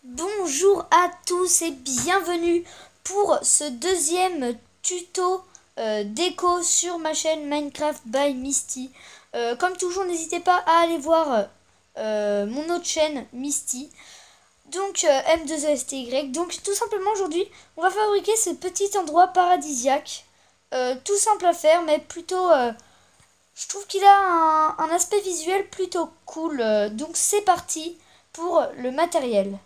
Bonjour à tous et bienvenue pour ce deuxième tuto déco sur ma chaîne Minecraft by Misty. Comme toujours, n'hésitez pas à aller voir mon autre chaîne Misty, donc M2ESTY. Donc tout simplement aujourd'hui on va fabriquer ce petit endroit paradisiaque, tout simple à faire mais plutôt je trouve qu'il a un aspect visuel plutôt cool. Donc c'est parti pour le matériel.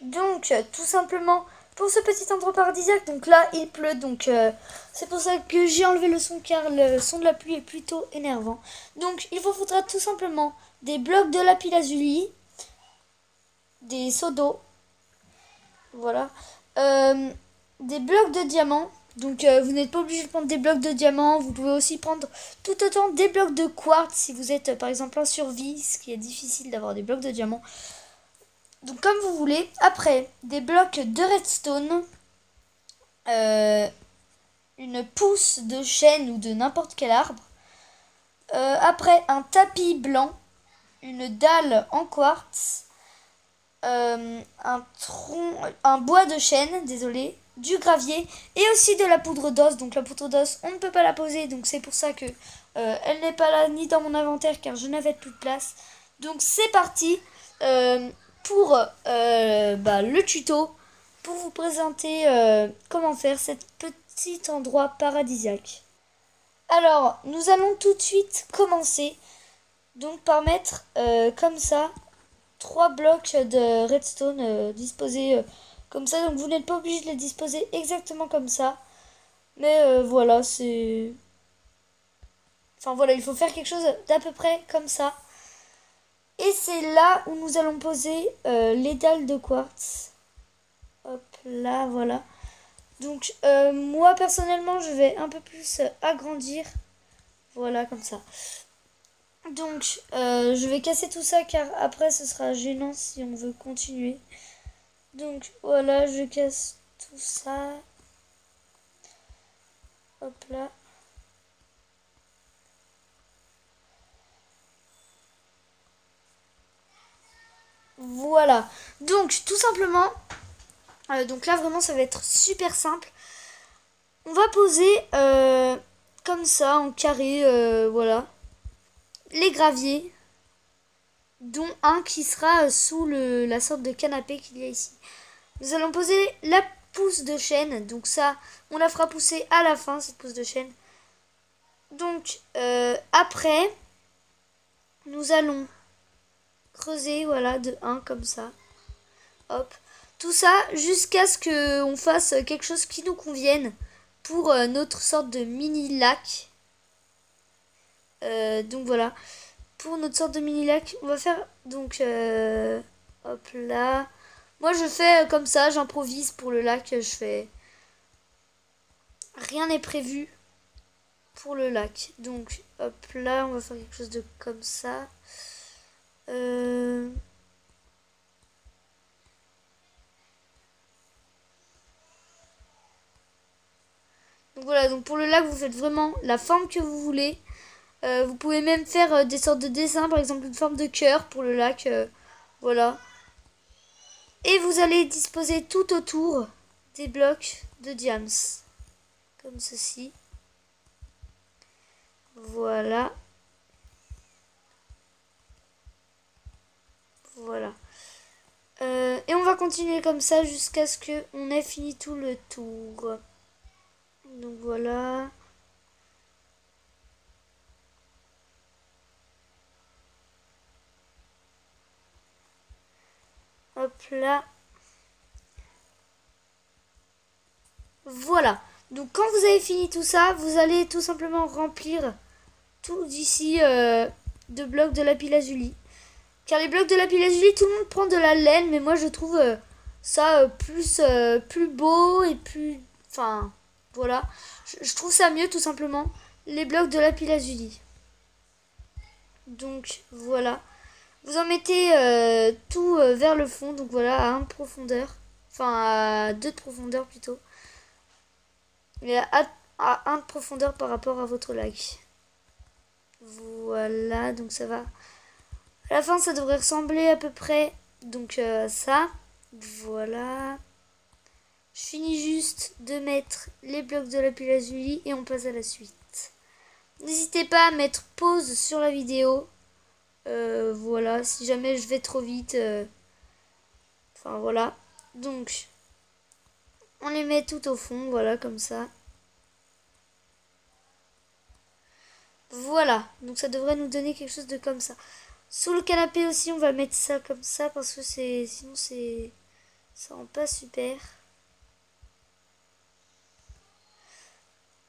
Donc tout simplement pour ce petit endroit paradisiaque, donc là il pleut, donc c'est pour ça que j'ai enlevé le son car le son de la pluie est plutôt énervant. Donc il vous faudra tout simplement des blocs de lapis-lazuli, des seaux d'eau, voilà, des blocs de diamant. Donc vous n'êtes pas obligé de prendre des blocs de diamant, vous pouvez aussi prendre tout autant des blocs de quartz si vous êtes par exemple en survie, ce qui est difficile d'avoir des blocs de diamant. Donc comme vous voulez. Après, des blocs de redstone, une pousse de chêne ou de n'importe quel arbre. Après, un tapis blanc, une dalle en quartz, un bois de chêne, désolé, du gravier et aussi de la poudre d'os. Donc la poudre d'os, on ne peut pas la poser, donc c'est pour ça que elle n'est pas là ni dans mon inventaire car je n'avais plus de place. Donc c'est parti pour le tuto, pour vous présenter comment faire cet petit endroit paradisiaque. Alors, nous allons tout de suite commencer donc par mettre comme ça 3 blocs de redstone disposés comme ça. Donc vous n'êtes pas obligé de les disposer exactement comme ça, mais voilà, c'est... Enfin voilà, il faut faire quelque chose d'à peu près comme ça. Et c'est là où nous allons poser les dalles de quartz. Hop là, voilà. Donc moi personnellement je vais un peu plus agrandir. Voilà, comme ça. Donc je vais casser tout ça car après ce sera gênant si on veut continuer. Donc voilà, je casse tout ça. Hop là. Voilà. Donc tout simplement, donc là vraiment ça va être super simple. On va poser comme ça en carré, voilà, les graviers, dont un qui sera sous la sorte de canapé qu'il y a ici. Nous allons poser la pousse de chêne, donc ça on la fera pousser à la fin, cette pousse de chêne. Donc après nous allons creuser, voilà, de 1 comme ça, hop, tout ça jusqu'à ce qu'on fasse quelque chose qui nous convienne pour notre sorte de mini lac. Donc voilà, pour notre sorte de mini lac on va faire donc hop là, moi je fais comme ça, j'improvise pour le lac, je fais, rien n'est prévu pour le lac. Donc hop là, on va faire quelque chose de comme ça. Donc voilà, donc pour le lac vous faites vraiment la forme que vous voulez. Vous pouvez même faire des sortes de dessins, par exemple une forme de cœur pour le lac, voilà. Et vous allez disposer tout autour des blocs de diams, comme ceci. Voilà. Voilà. Et on va continuer comme ça jusqu'à ce qu'on ait fini tout le tour. Donc voilà. Hop là. Voilà. Donc quand vous avez fini tout ça, vous allez tout simplement remplir tout d'ici de blocs de lapis-lazuli. Car les blocs de lapis-lazuli, tout le monde prend de la laine, mais moi je trouve ça plus beau et plus... Enfin, voilà. Je trouve ça mieux tout simplement, les blocs de lapis-lazuli. Donc voilà. Vous en mettez tout vers le fond, donc voilà, à 1 de profondeur. Enfin, à 2 de profondeur plutôt. Mais à à 1 de profondeur par rapport à votre lac. Voilà, donc ça va. À la fin, ça devrait ressembler à peu près donc ça. Voilà. Je finis juste de mettre les blocs de lapis lazuli et on passe à la suite. N'hésitez pas à mettre pause sur la vidéo. Voilà, si jamais je vais trop vite. Enfin voilà. Donc, on les met tout au fond, voilà, comme ça. Voilà, donc ça devrait nous donner quelque chose de comme ça. Sous le canapé aussi, on va mettre ça comme ça parce que sinon ça rend pas super.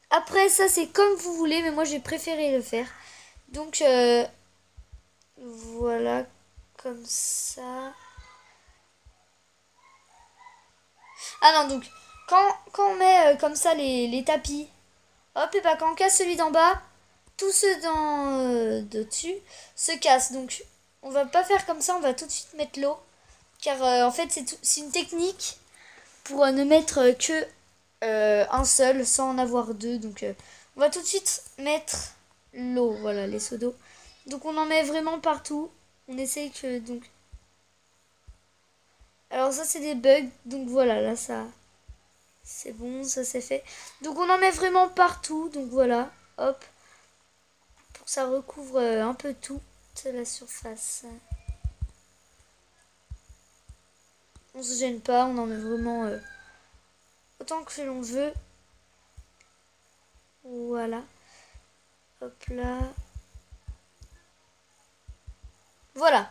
Après ça c'est comme vous voulez, mais moi j'ai préféré le faire. Donc voilà, comme ça. Ah non, donc quand on met comme ça les tapis, hop, et bah quand on casse celui d'en bas, tous ceux de dessus se cassent. Donc on va pas faire comme ça, on va tout de suite mettre l'eau. Car en fait c'est une technique pour ne mettre que un seul sans en avoir deux. Donc on va tout de suite mettre l'eau, voilà, les seaux d'eau. Donc on en met vraiment partout. On essaye que donc. Alors ça c'est des bugs, donc voilà, là ça c'est bon, ça c'est fait. Donc on en met vraiment partout, donc voilà, hop, pour que ça recouvre un peu tout la surface. On se gêne pas, on en met vraiment autant que l'on veut. Voilà, hop là. Voilà.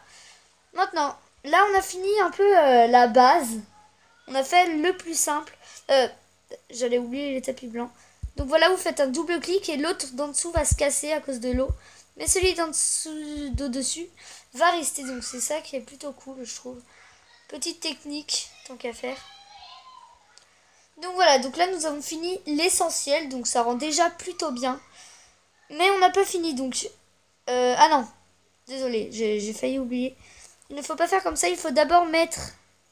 Maintenant, là on a fini un peu la base. On a fait le plus simple. J'allais oublier les tapis blancs. Donc voilà, vous faites un double clic et l'autre d'en dessous va se casser à cause de l'eau. Mais celui d'au-dessus va rester. Donc c'est ça qui est plutôt cool, je trouve. Petite technique, tant qu'à faire. Donc voilà, donc là nous avons fini l'essentiel. Donc ça rend déjà plutôt bien. Mais on n'a pas fini, donc... ah non, désolé, j'ai failli oublier. Il ne faut pas faire comme ça, il faut d'abord mettre...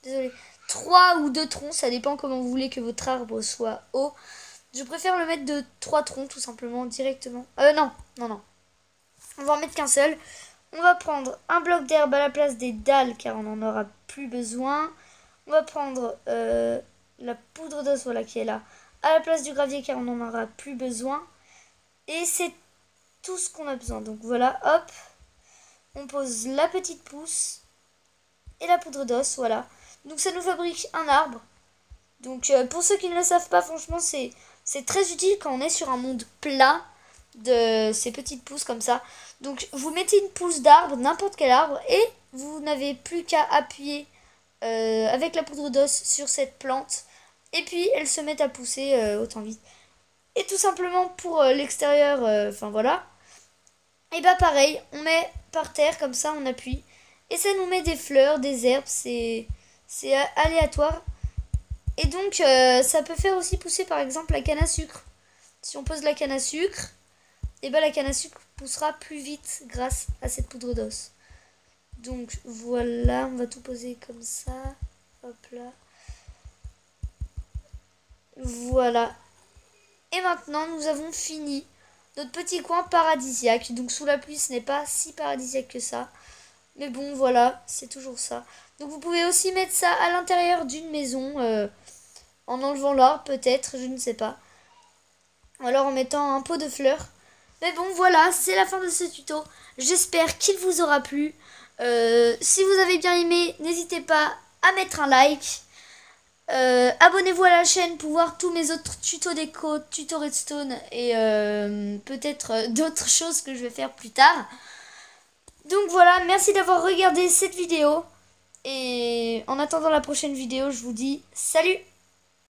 Désolé. 3 ou 2 troncs, ça dépend comment vous voulez que votre arbre soit haut. Je préfère le mettre de 3 troncs tout simplement directement. Non. On va en mettre qu'un seul. On va prendre un bloc d'herbe à la place des dalles car on n'en aura plus besoin. On va prendre la poudre d'os, voilà, qui est là, à la place du gravier car on n'en aura plus besoin. Et c'est tout ce qu'on a besoin. Donc voilà, hop. On pose la petite pousse et la poudre d'os, voilà. Donc ça nous fabrique un arbre. Donc pour ceux qui ne le savent pas, franchement c'est très utile quand on est sur un monde plat de ces petites pousses comme ça. Donc vous mettez une pousse d'arbre, n'importe quel arbre, et vous n'avez plus qu'à appuyer avec la poudre d'os sur cette plante. Et puis elle se met à pousser autant vite. Et tout simplement pour l'extérieur, enfin voilà. Et bah pareil, on met par terre comme ça, on appuie. Et ça nous met des fleurs, des herbes, c'est aléatoire. Et donc ça peut faire aussi pousser par exemple la canne à sucre. Si on pose la canne à sucre, et ben la canne à sucre poussera plus vite grâce à cette poudre d'os. Donc voilà, on va tout poser comme ça. Hop là. Voilà. Et maintenant nous avons fini notre petit coin paradisiaque. Donc sous la pluie ce n'est pas si paradisiaque que ça. Mais bon voilà, c'est toujours ça. Donc vous pouvez aussi mettre ça à l'intérieur d'une maison. En enlevant l'arbre peut-être, je ne sais pas. Ou alors en mettant un pot de fleurs. Mais bon voilà, c'est la fin de ce tuto. J'espère qu'il vous aura plu. Si vous avez bien aimé, n'hésitez pas à mettre un like. Abonnez-vous à la chaîne pour voir tous mes autres tutos déco, tutos redstone et peut-être d'autres choses que je vais faire plus tard. Donc voilà, merci d'avoir regardé cette vidéo. Et en attendant la prochaine vidéo, je vous dis salut!